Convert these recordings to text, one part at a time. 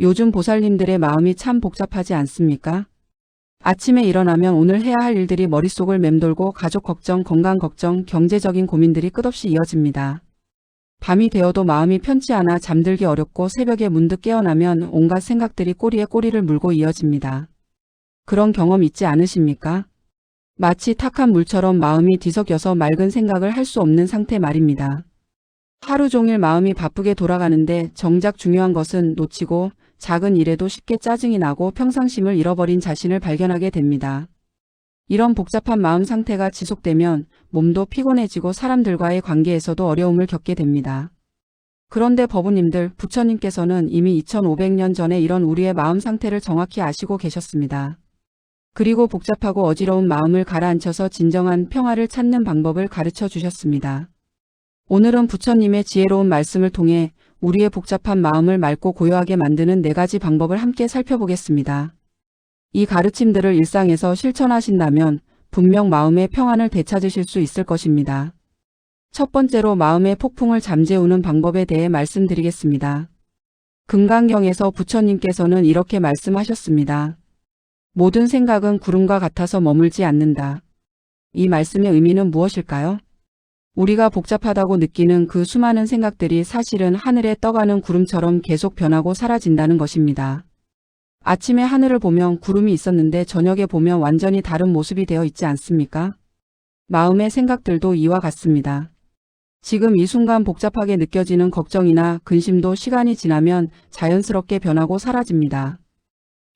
요즘 보살님들의 마음이 참 복잡하지 않습니까? 아침에 일어나면 오늘 해야 할 일들이 머릿속을 맴돌고 가족 걱정, 건강 걱정, 경제적인 고민들이 끝없이 이어집니다. 밤이 되어도 마음이 편치 않아 잠들기 어렵고 새벽에 문득 깨어나면 온갖 생각들이 꼬리에 꼬리를 물고 이어집니다. 그런 경험 있지 않으십니까? 마치 탁한 물처럼 마음이 뒤섞여서 맑은 생각을 할 수 없는 상태 말입니다. 하루 종일 마음이 바쁘게 돌아가는데 정작 중요한 것은 놓치고 작은 일에도 쉽게 짜증이 나고 평상심을 잃어버린 자신을 발견하게 됩니다. 이런 복잡한 마음 상태가 지속되면 몸도 피곤해지고 사람들과의 관계에서도 어려움을 겪게 됩니다. 그런데 법우님들, 부처님께서는 이미 2500년 전에 이런 우리의 마음 상태를 정확히 아시고 계셨습니다. 그리고 복잡하고 어지러운 마음을 가라앉혀서 진정한 평화를 찾는 방법을 가르쳐 주셨습니다. 오늘은 부처님의 지혜로운 말씀을 통해 우리의 복잡한 마음을 맑고 고요하게 만드는 4가지 방법을 함께 살펴보겠습니다. 이 가르침들을 일상에서 실천하신다면 분명 마음의 평안을 되찾으실 수 있을 것입니다. 첫 번째로 마음의 폭풍을 잠재우는 방법에 대해 말씀드리겠습니다. 금강경에서 부처님께서는 이렇게 말씀하셨습니다. 모든 생각은 구름과 같아서 머물지 않는다. 이 말씀의 의미는 무엇일까요? 우리가 복잡하다고 느끼는 그 수많은 생각들이 사실은 하늘에 떠가는 구름처럼 계속 변하고 사라진다는 것입니다. 아침에 하늘을 보면 구름이 있었는데 저녁에 보면 완전히 다른 모습이 되어 있지 않습니까? 마음의 생각들도 이와 같습니다. 지금 이 순간 복잡하게 느껴지는 걱정이나 근심도 시간이 지나면 자연스럽게 변하고 사라집니다.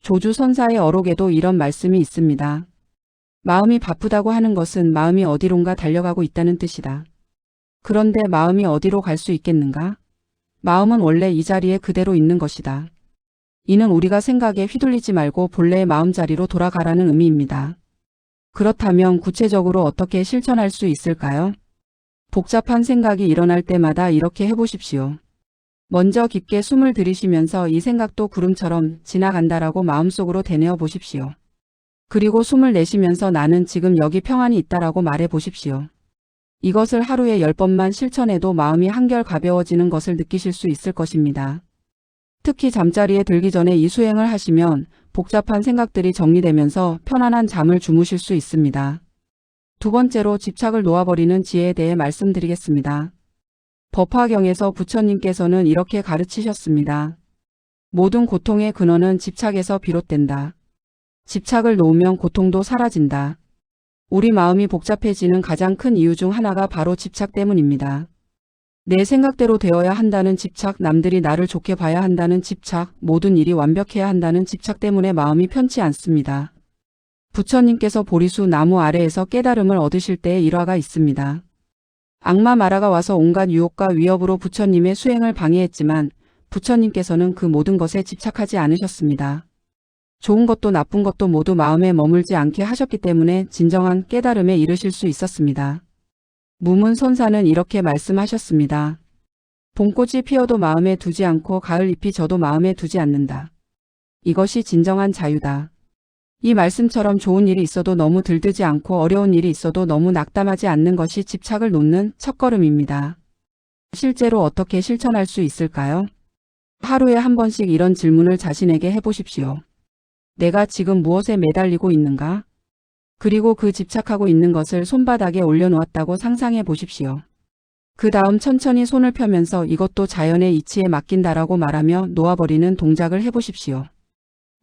조주선사의 어록에도 이런 말씀이 있습니다. 마음이 바쁘다고 하는 것은 마음이 어디론가 달려가고 있다는 뜻이다. 그런데 마음이 어디로 갈 수 있겠는가? 마음은 원래 이 자리에 그대로 있는 것이다. 이는 우리가 생각에 휘둘리지 말고 본래의 마음자리로 돌아가라는 의미입니다. 그렇다면 구체적으로 어떻게 실천할 수 있을까요? 복잡한 생각이 일어날 때마다 이렇게 해보십시오. 먼저 깊게 숨을 들이쉬면서 이 생각도 구름처럼 지나간다라고 마음속으로 되뇌어 보십시오. 그리고 숨을 내쉬면서 나는 지금 여기 평안이 있다라고 말해 보십시오. 이것을 하루에 10번만 실천해도 마음이 한결 가벼워지는 것을 느끼실 수 있을 것입니다. 특히 잠자리에 들기 전에 이 수행을 하시면 복잡한 생각들이 정리되면서 편안한 잠을 주무실 수 있습니다. 두 번째로 집착을 놓아버리는 지혜에 대해 말씀드리겠습니다. 법화경에서 부처님께서는 이렇게 가르치셨습니다. 모든 고통의 근원은 집착에서 비롯된다. 집착을 놓으면 고통도 사라진다. 우리 마음이 복잡해지는 가장 큰 이유 중 하나가 바로 집착 때문입니다. 내 생각대로 되어야 한다는 집착, 남들이 나를 좋게 봐야 한다는 집착, 모든 일이 완벽해야 한다는 집착 때문에 마음이 편치 않습니다. 부처님께서 보리수 나무 아래에서 깨달음을 얻으실 때의 일화가 있습니다. 악마 마라가 와서 온갖 유혹과 위협으로 부처님의 수행을 방해했지만 부처님께서는 그 모든 것에 집착하지 않으셨습니다. 좋은 것도 나쁜 것도 모두 마음에 머물지 않게 하셨기 때문에 진정한 깨달음에 이르실 수 있었습니다. 무문선사는 이렇게 말씀하셨습니다. 봄꽃이 피어도 마음에 두지 않고 가을 잎이 져도 마음에 두지 않는다. 이것이 진정한 자유다. 이 말씀처럼 좋은 일이 있어도 너무 들뜨지 않고 어려운 일이 있어도 너무 낙담하지 않는 것이 집착을 놓는 첫걸음입니다. 실제로 어떻게 실천할 수 있을까요? 하루에 한 번씩 이런 질문을 자신에게 해보십시오. 내가 지금 무엇에 매달리고 있는가? 그리고 그 집착하고 있는 것을 손바닥에 올려놓았다고 상상해 보십시오. 그 다음 천천히 손을 펴면서 이것도 자연의 이치에 맡긴다라고 말하며 놓아버리는 동작을 해보십시오.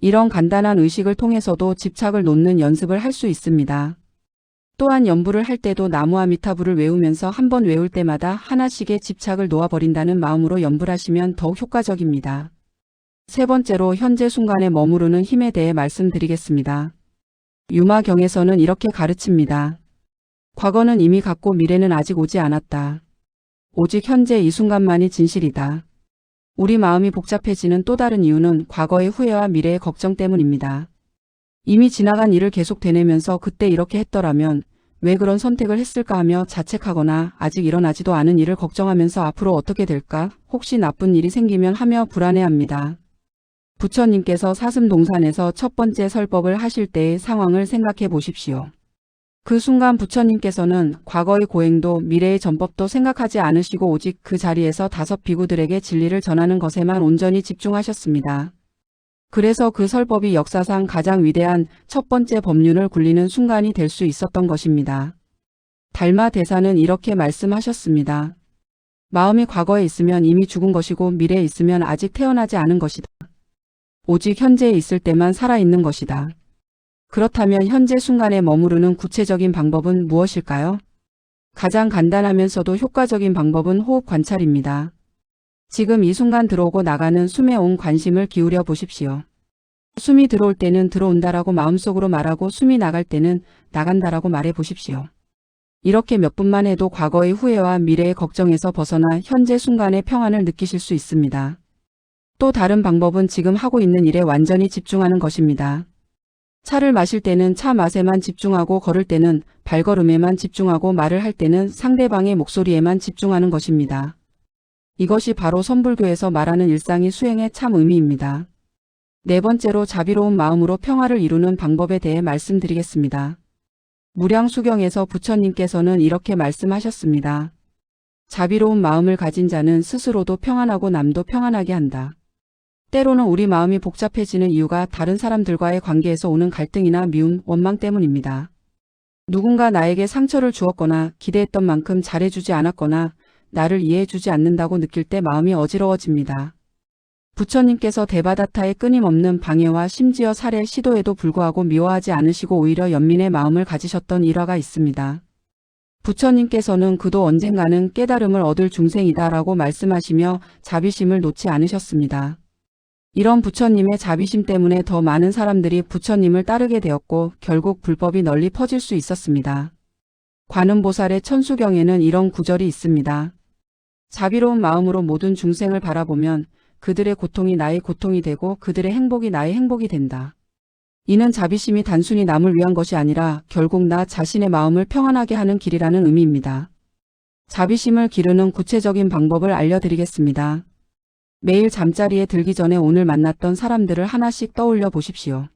이런 간단한 의식을 통해서도 집착을 놓는 연습을 할 수 있습니다. 또한 연불을 할 때도 나무아미타불을 외우면서 한 번 외울 때마다 하나씩의 집착을 놓아버린다는 마음으로 연불하시면 더욱 효과적입니다. 세 번째로 현재 순간에 머무르는 힘에 대해 말씀드리겠습니다. 유마경에서는 이렇게 가르칩니다. 과거는 이미 갔고 미래는 아직 오지 않았다. 오직 현재 이 순간만이 진실이다. 우리 마음이 복잡해지는 또 다른 이유는 과거의 후회와 미래의 걱정 때문입니다. 이미 지나간 일을 계속 되뇌면서 그때 이렇게 했더라면 왜 그런 선택을 했을까 하며 자책하거나 아직 일어나지도 않은 일을 걱정하면서 앞으로 어떻게 될까, 혹시 나쁜 일이 생기면 하며 불안해합니다. 부처님께서 사슴동산에서 첫 번째 설법을 하실 때의 상황을 생각해 보십시오. 그 순간 부처님께서는 과거의 고행도 미래의 전법도 생각하지 않으시고 오직 그 자리에서 5 비구들에게 진리를 전하는 것에만 온전히 집중하셨습니다. 그래서 그 설법이 역사상 가장 위대한 첫 번째 법륜을 굴리는 순간이 될 수 있었던 것입니다. 달마 대사는 이렇게 말씀하셨습니다. 마음이 과거에 있으면 이미 죽은 것이고 미래에 있으면 아직 태어나지 않은 것이다. 오직 현재에 있을 때만 살아있는 것이다. 그렇다면 현재 순간에 머무르는 구체적인 방법은 무엇일까요? 가장 간단하면서도 효과적인 방법은 호흡 관찰입니다. 지금 이 순간 들어오고 나가는 숨에 온 관심을 기울여 보십시오. 숨이 들어올 때는 들어온다라고 마음속으로 말하고 숨이 나갈 때는 나간다라고 말해 보십시오. 이렇게 몇 분만 해도 과거의 후회와 미래의 걱정에서 벗어나 현재 순간의 평안을 느끼실 수 있습니다. 또 다른 방법은 지금 하고 있는 일에 완전히 집중하는 것입니다. 차를 마실 때는 차 맛에만 집중하고 걸을 때는 발걸음에만 집중하고 말을 할 때는 상대방의 목소리에만 집중하는 것입니다. 이것이 바로 선불교에서 말하는 일상의 수행의 참 의미입니다. 네 번째로 자비로운 마음으로 평화를 이루는 방법에 대해 말씀드리겠습니다. 무량수경에서 부처님께서는 이렇게 말씀하셨습니다. 자비로운 마음을 가진 자는 스스로도 평안하고 남도 평안하게 한다. 때로는 우리 마음이 복잡해지는 이유가 다른 사람들과의 관계에서 오는 갈등이나 미움, 원망 때문입니다. 누군가 나에게 상처를 주었거나 기대했던 만큼 잘해주지 않았거나 나를 이해해주지 않는다고 느낄 때 마음이 어지러워집니다. 부처님께서 데바다타의 끊임없는 방해와 심지어 살해 시도에도 불구하고 미워하지 않으시고 오히려 연민의 마음을 가지셨던 일화가 있습니다. 부처님께서는 그도 언젠가는 깨달음을 얻을 중생이다 라고 말씀하시며 자비심을 놓지 않으셨습니다. 이런 부처님의 자비심 때문에 더 많은 사람들이 부처님을 따르게 되었고 결국 불법이 널리 퍼질 수 있었습니다. 관음보살의 천수경에는 이런 구절이 있습니다. 자비로운 마음으로 모든 중생을 바라보면 그들의 고통이 나의 고통이 되고 그들의 행복이 나의 행복이 된다. 이는 자비심이 단순히 남을 위한 것이 아니라 결국 나 자신의 마음을 평안하게 하는 길이라는 의미입니다. 자비심을 기르는 구체적인 방법을 알려드리겠습니다. 매일 잠자리에 들기 전에 오늘 만났던 사람들을 하나씩 떠올려 보십시오.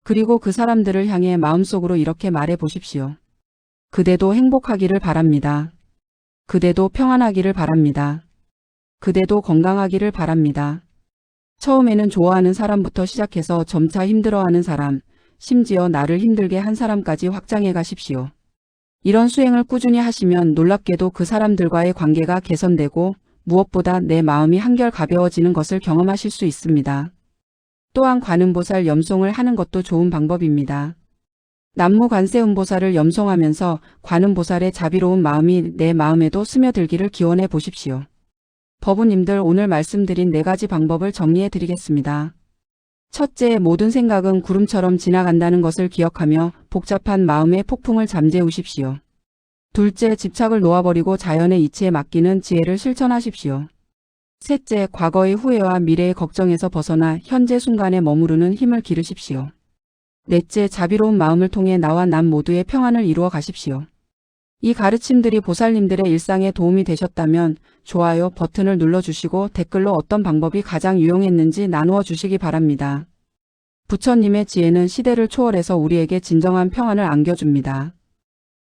그리고 그 사람들을 향해 마음속으로 이렇게 말해 보십시오. 그대도 행복하기를 바랍니다. 그대도 평안하기를 바랍니다. 그대도 건강하기를 바랍니다. 처음에는 좋아하는 사람부터 시작해서 점차 힘들어하는 사람, 심지어 나를 힘들게 한 사람까지 확장해 가십시오. 이런 수행을 꾸준히 하시면 놀랍게도 그 사람들과의 관계가 개선되고 무엇보다 내 마음이 한결 가벼워지는 것을 경험하실 수 있습니다. 또한 관음보살 염송을 하는 것도 좋은 방법입니다. 남무관세음보살을 염송하면서 관음보살의 자비로운 마음이 내 마음에도 스며들기를 기원해 보십시오. 법우님들, 오늘 말씀드린 4가지 방법을 정리해 드리겠습니다. 첫째, 모든 생각은 구름처럼 지나간다는 것을 기억하며 복잡한 마음의 폭풍을 잠재우십시오. 둘째, 집착을 놓아버리고 자연의 이치에 맡기는 지혜를 실천하십시오. 셋째, 과거의 후회와 미래의 걱정에서 벗어나 현재 순간에 머무르는 힘을 기르십시오. 넷째, 자비로운 마음을 통해 나와 남 모두의 평안을 이루어 가십시오. 이 가르침들이 보살님들의 일상에 도움이 되셨다면 좋아요 버튼을 눌러주시고 댓글로 어떤 방법이 가장 유용했는지 나누어 주시기 바랍니다. 부처님의 지혜는 시대를 초월해서 우리에게 진정한 평안을 안겨줍니다.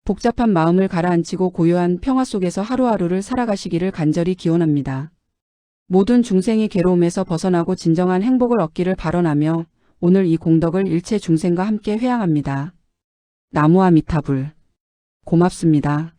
복잡한 마음을 가라앉히고 고요한 평화 속에서 하루하루를 살아가시기를 간절히 기원합니다. 모든 중생이 괴로움에서 벗어나고 진정한 행복을 얻기를 발언하며 오늘 이 공덕을 일체 중생과 함께 회양합니다. 나무아미타불. 고맙습니다.